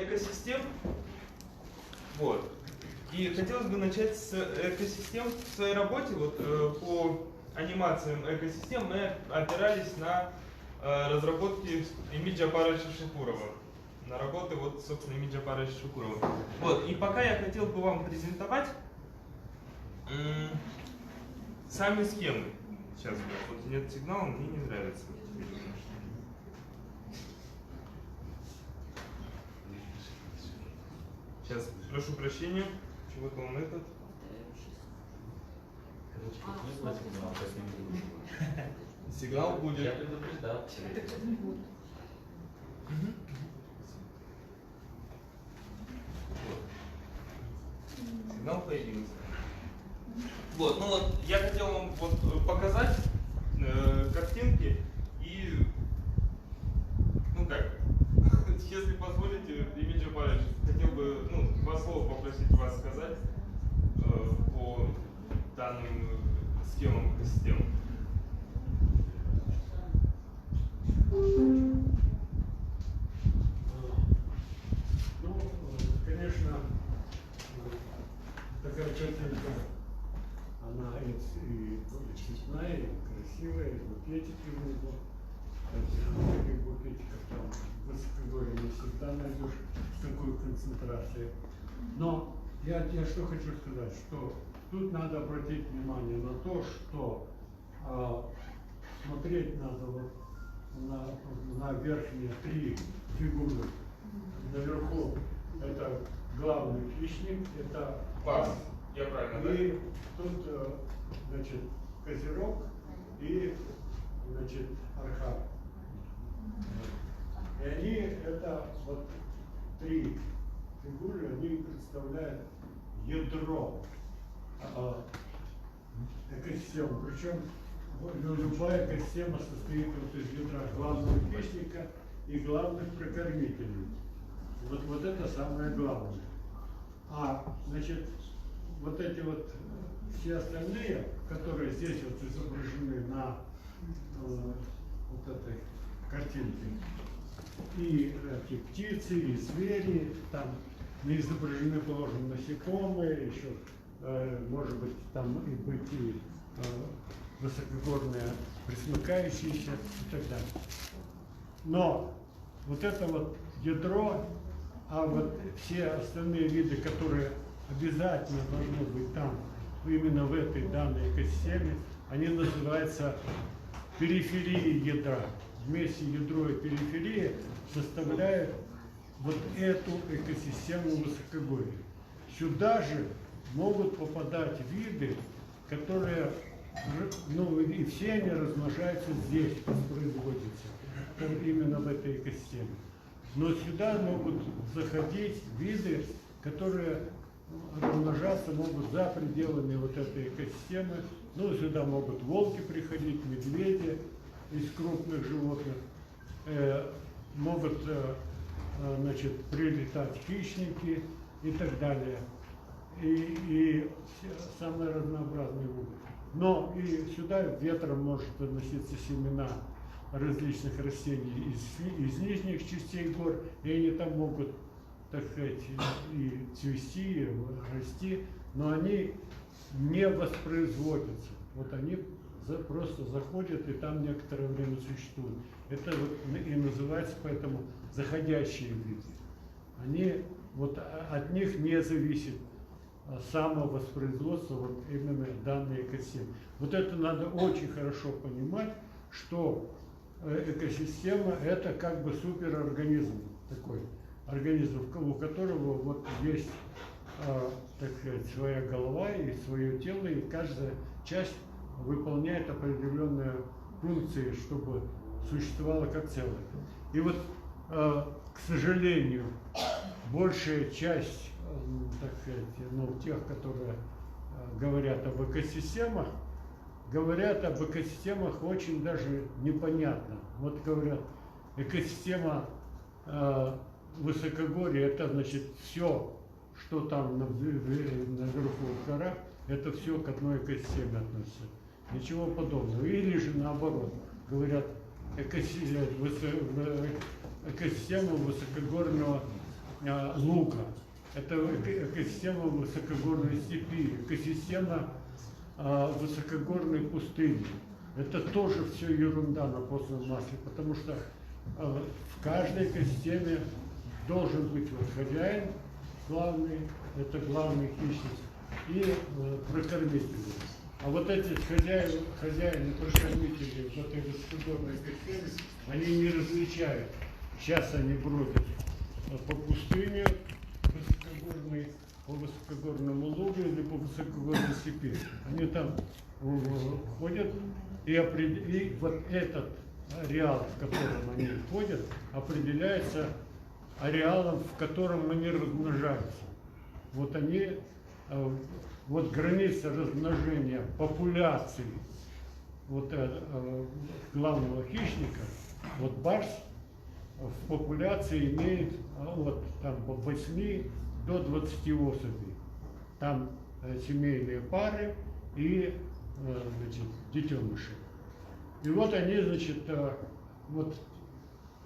экосистем. Вот. И хотелось бы начать с экосистем. В своей работе вот, по анимациям экосистем мы опирались на разработки Эмиля Джапаровича Шукурова. На работы, вот, собственно, Эмиля Джапаровича Шукурова. Вот. И пока я хотел бы вам презентовать сами схемы. Сейчас, вот нет сигнала, мне не нравится. Сейчас, прошу прощения, чего-то он этот. Сигнал будет. Я предупреждал. Сигнал появился. Вот, ну вот, я хотел вам вот показать картинки и, ну как, если позволите, Эмиль Джапарович, хотел бы, ну, два слова попросить вас сказать по данным схемам экосистем. Ну, конечно, такая картинка, она и цветная, и красивая, и букетики внизу. Таких букетиков там в высокогорье не всегда найдешь такую концентрацию. Но я что хочу сказать, что тут надо обратить внимание на то, что смотреть надо вот на верхние три фигуры. Наверху это главный хищник, это Пас, я правильно, да? и тут, значит, козерог и, значит, архар. И они, это вот три фигуры, они представляют ядро экосистемы. Причем любая экосистема состоит вот из ядра главного хищника и главных прокормителей. Вот это самое главное. Значит, вот эти вот все остальные, которые здесь вот изображены на вот этой картинке, и эти птицы, и звери, там не изображены, положим, насекомые, еще, может быть, там и быть и высокогорные пресмыкающиеся и так далее. Но вот это вот ядро, а вот все остальные виды, которые обязательно должны быть там, именно в этой данной экосистеме, они называются периферией ядра. Вместе ядро и периферия составляют вот эту экосистему высокогорья. Сюда же могут попадать виды, которые, ну и все они размножаются здесь, воспроизводятся, именно в этой экосистеме. Но сюда могут заходить виды, которые размножаться могут за пределами вот этой экосистемы. Ну, сюда могут волки приходить, медведи из крупных животных, могут, значит, прилетать хищники и так далее. И самые разнообразные виды. Но и сюда ветром может относиться семена различных растений из нижних частей гор, и они там могут, так сказать, и цвести, и расти, но они не воспроизводятся. Вот они просто заходят и там некоторое время существуют. Это вот и называется поэтому заходящие виды. Они, вот от них не зависит самовоспроизводство вот именно данной экосистемы. Вот это надо очень хорошо понимать, что экосистема это как бы суперорганизм такой, организм, у которого вот есть, так сказать, своя голова и свое тело, и каждая часть выполняет определенные функции, чтобы существовало как целое. И вот, к сожалению, большая часть, так сказать, ну, тех, которые говорят об экосистемах очень даже непонятно. Вот говорят, экосистема высокогорья, это значит все, что там наверху в горах, это все к одной экосистеме относится. Ничего подобного. Или же наоборот, говорят, экосистема высокогорного луга, это экосистема высокогорной степи, экосистема высокогорной пустыни. Это тоже все ерунда на постном масле, потому что в каждой экосистеме должен быть вот хозяин главный, это главный хищник, и прокормители. А вот эти хозяины, прокормители в этой высокогорной экосистеме, они не различают. Сейчас они бродят по пустыне высокогорной, по высокогорному лугу или по высокогорной степи. Они там ходят, и вот этот ареал, в котором они ходят, определяется ареалом, в котором они размножаются. Вот они, вот граница размножения популяции вот главного хищника, вот барс в популяции имеет вот там от 8 до 20 особей. Там семейные пары и значит, детеныши. И вот они, значит, вот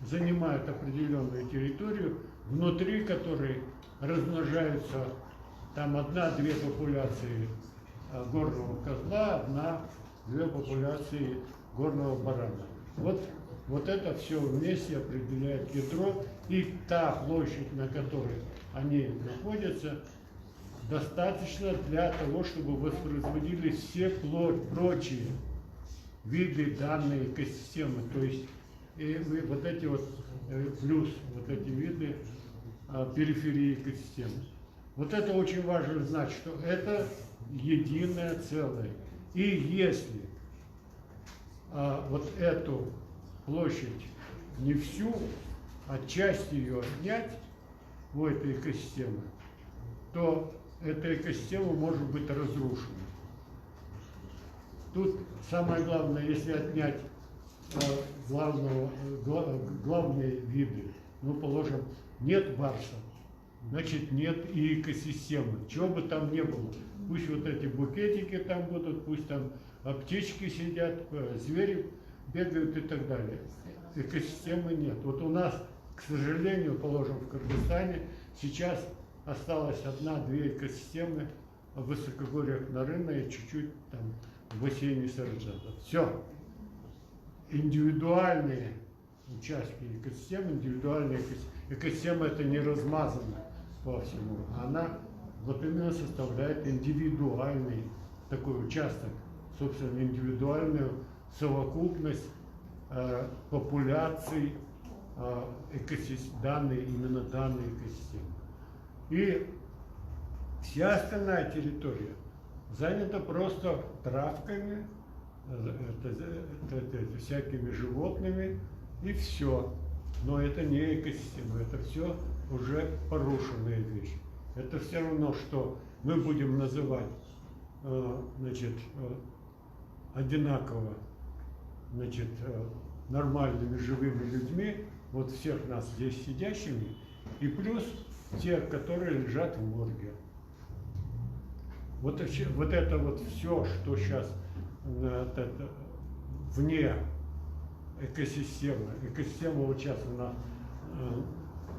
занимают определенную территорию, внутри которой размножаются там 1-2 популяции горного козла, 1-2 популяции горного барана. Вот это все вместе определяет ядро, и та площадь, на которой они находятся, достаточно для того, чтобы воспроизводились все прочие виды данной экосистемы. То есть и вот эти вот плюс вот эти виды периферии экосистемы. Вот это очень важно знать, что это единое целое. И если вот эту площадь не всю, а часть ее отнять у этой экосистемы, то эта экосистема может быть разрушена. Тут самое главное, если отнять главные виды, ну, положим, нет барса, значит, нет и экосистемы, чего бы там ни было. Пусть вот эти букетики там будут, пусть там птички сидят, звери бегают и так далее. Экосистемы нет. Вот у нас, к сожалению, положим, в Кыргызстане сейчас осталось 1-2 экосистемы в высокогорьях Нарына и чуть-чуть там в бассейне Сарджата. Все. Индивидуальные участки экосистемы, индивидуальные экосистема это не размазано по всему. Она вот именно составляет индивидуальный такой участок, собственно, индивидуальную совокупность популяций именно данной экосистемы. И вся остальная территория занята просто травками, всякими животными и все. Но это не экосистема, это все уже порушенные вещи. Это все равно, что мы будем называть значит, одинаково значит, нормальными живыми людьми, вот всех нас здесь сидящими, и плюс тех, которые лежат в морге. Вот это вот все, что сейчас вне экосистемы. Экосистема вот сейчас она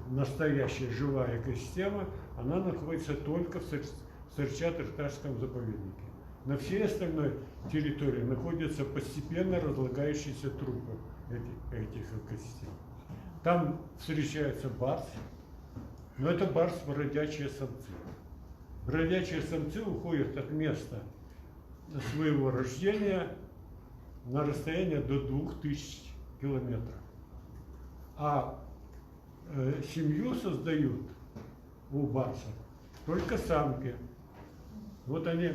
настоящая живая экосистема, она находится только в Сырчат-Иртышском заповеднике. На всей остальной территории находятся постепенно разлагающиеся трупы этих экосистем. Там встречается барс, но это барс бродячие самцы. Бродячие самцы уходят от места своего рождения на расстояние до 2000 километров. А семью создают у барсов только самки. Вот они,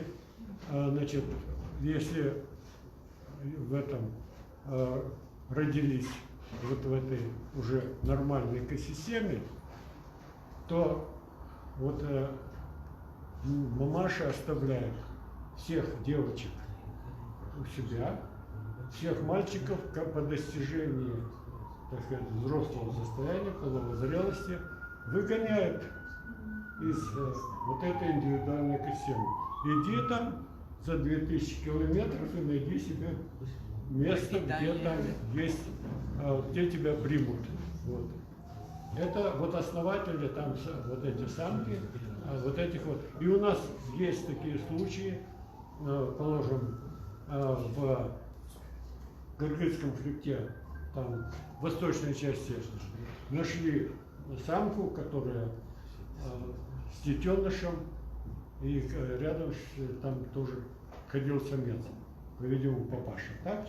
значит, если в этом родились вот в этой уже нормальной экосистеме, то вот мамаша оставляет всех девочек у себя, всех мальчиков по достижении, так сказать, взрослого состояния, половой зрелости, выгоняет из вот этой индивидуальной экосистемы. Иди там за 2000 километров и найди себе место, где там есть, где тебя примут. Вот. Это вот основатели, там вот эти самки, вот этих вот. И у нас есть такие случаи, положим, в Кыргызском хребте, там в восточной части, нашли самку, которая с детенышем, и рядом там тоже ходил самец, по-видимому, папаша, так?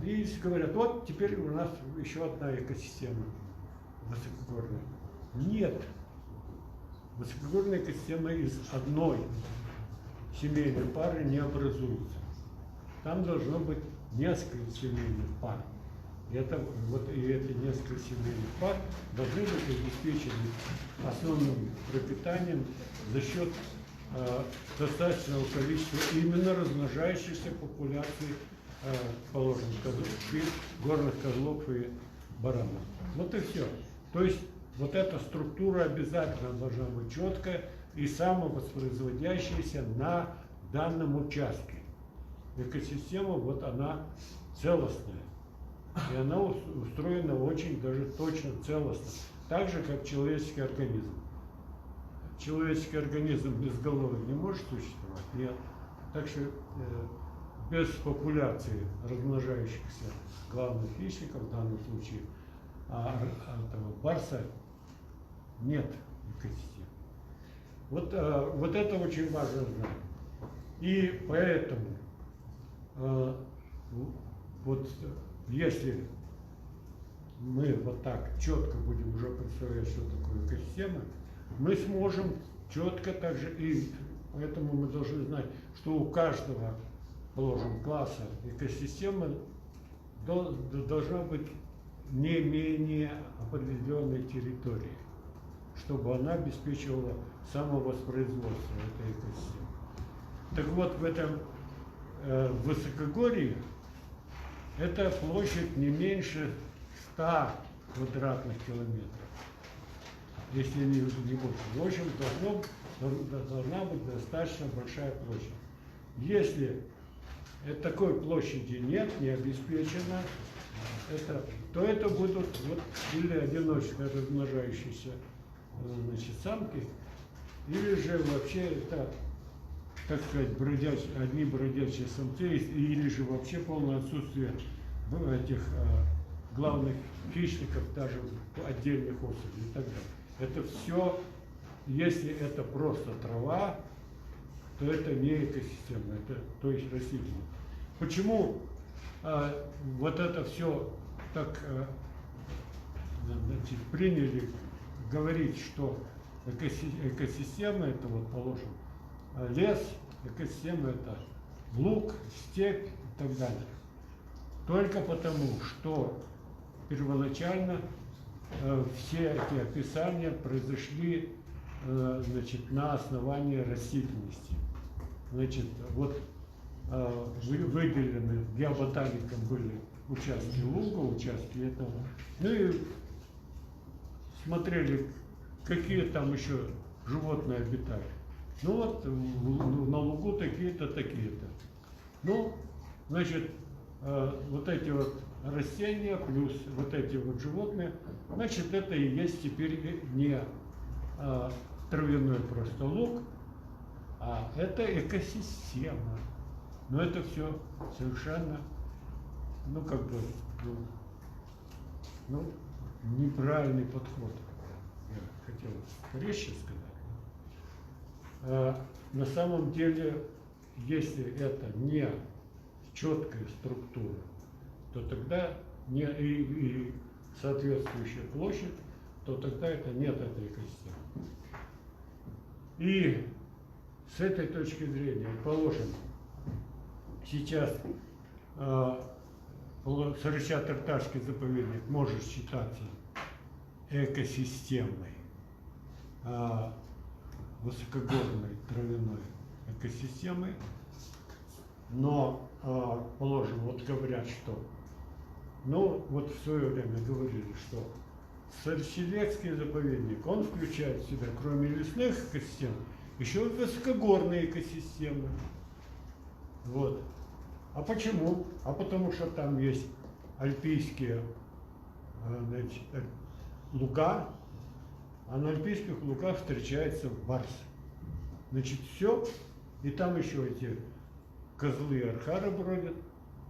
И говорят, вот теперь у нас еще одна экосистема высокогорная. Нет. Высокогорная экосистема из одной семейной пары не образуется. Там должно быть несколько семейных пар. И эти несколько семейных пар должны быть обеспечены основным пропитанием за счет достаточного количества именно размножающихся популяций, положим, горных козлов и баранов. Вот и все. То есть вот эта структура обязательно должна быть четкая и самовоспроизводящаяся на данном участке. Экосистема, вот она целостная. И она устроена очень даже точно целостно. Так же, как человеческий организм. Человеческий организм без головы не может существовать? Нет. Так что без популяции размножающихся главных хищников, в данном случае этого барса, нет экосистемы. Вот это очень важно знать. И поэтому вот если мы вот так четко будем уже представлять, что такое экосистема, мы сможем четко также, и поэтому мы должны знать, что у каждого, положим, класса экосистемы должна быть не менее определенной территории, чтобы она обеспечивала самовоспроизводство этой экосистемы. Так вот, в этом высокогорье это площадь не меньше 100 квадратных километров, если не больше. В общем, должна быть достаточно большая площадь. Если такой площади нет, не обеспечено, то это будут вот, или одиночные размножающиеся самки, или же вообще это, так сказать, одни бродячие самцы, или же вообще полное отсутствие этих главных хищников, даже отдельных особей и так далее. Это все, если это просто трава, то это не экосистема, это, то есть растительность. Почему вот это все так приняли говорить, что экосистема это, вот положим, лес, экосистема это луг, степь и так далее. Только потому, что первоначально все эти описания произошли на основании растительности. Значит, вот выделены геоботаникам были участки луга, участки этого. Ну и смотрели, какие там еще животные обитают. Ну вот на лугу такие-то, такие-то. Ну, значит, вот эти вот растения плюс вот эти вот животные, значит, это и есть теперь не травяной просто луг, а это экосистема. Но это все совершенно, неправильный подход. Я хотел резче сказать. На самом деле, если это не четкая структура, то тогда и соответствующая площадь, то тогда это нет этой экосистемы. И с этой точки зрения, положим, сейчас Сарыча-Тарташский заповедник может считаться экосистемой, высокогорной травяной экосистемой, но, положим, вот говорят, что, вот в свое время говорили, что Сарычелекский заповедник, он включает в себя, кроме лесных экосистем, еще и высокогорные экосистемы. Вот. А почему? А потому что там есть альпийские луга, а на альпийских лугах встречается барс. Значит, все, и там еще эти козлы архара бродят,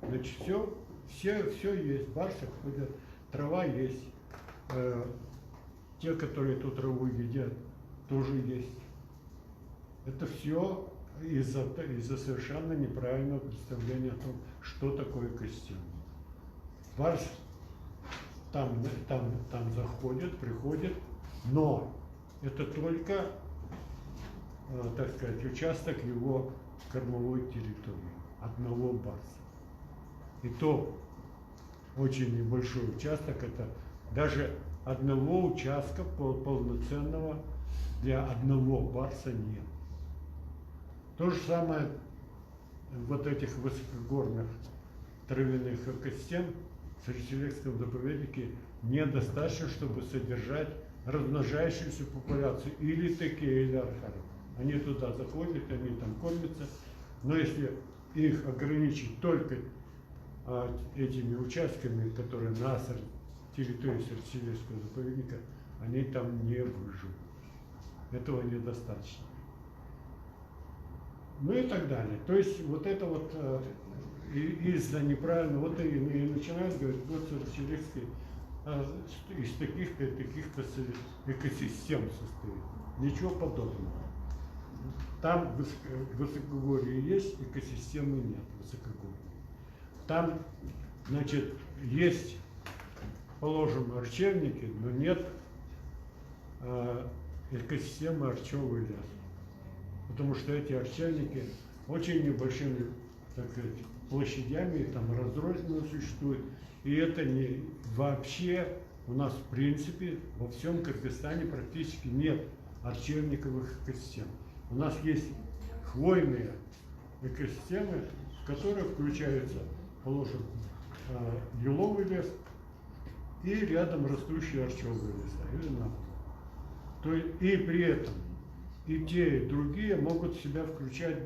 значит, все есть, барсы ходят, трава есть, те, которые эту траву едят, тоже есть. Это все из-за совершенно неправильного представления о том, что такое экосистема. Барс там заходит, приходит, но это только, так сказать, участок его кормовой территории, одного барса. И то очень небольшой участок, это даже одного участка полноценного для одного барса нет. То же самое вот этих высокогорных травяных экосистем в Среднесибирском заповеднике недостаточно, чтобы содержать размножающуюся популяцию или такие, или архаров. Они туда заходят, они там кормятся, но если их ограничить только этими участками, которые на территории Среднесибирского заповедника, они там не выживут. Этого недостаточно. Ну и так далее. То есть вот это вот из-за неправильно, вот и начинают говорить, вот Среднесибирский из таких-то и таких-то экосистем состоит. Ничего подобного. Там высокогорье есть, экосистемы нет высокогорья. Там, значит, есть, положим, арчевники, но нет экосистемы арчевый лес. Потому что эти арчевники очень небольшими, так сказать, площадями, там разрозненно существуют. И это не вообще у нас в принципе во всем Кыргызстане практически нет арчевниковых экосистем. У нас есть хвойные экосистемы, в которые включаются, положим, еловый лес и рядом растущие арчевые леса, или наоборот. То есть, и при этом и те, и другие могут в себя включать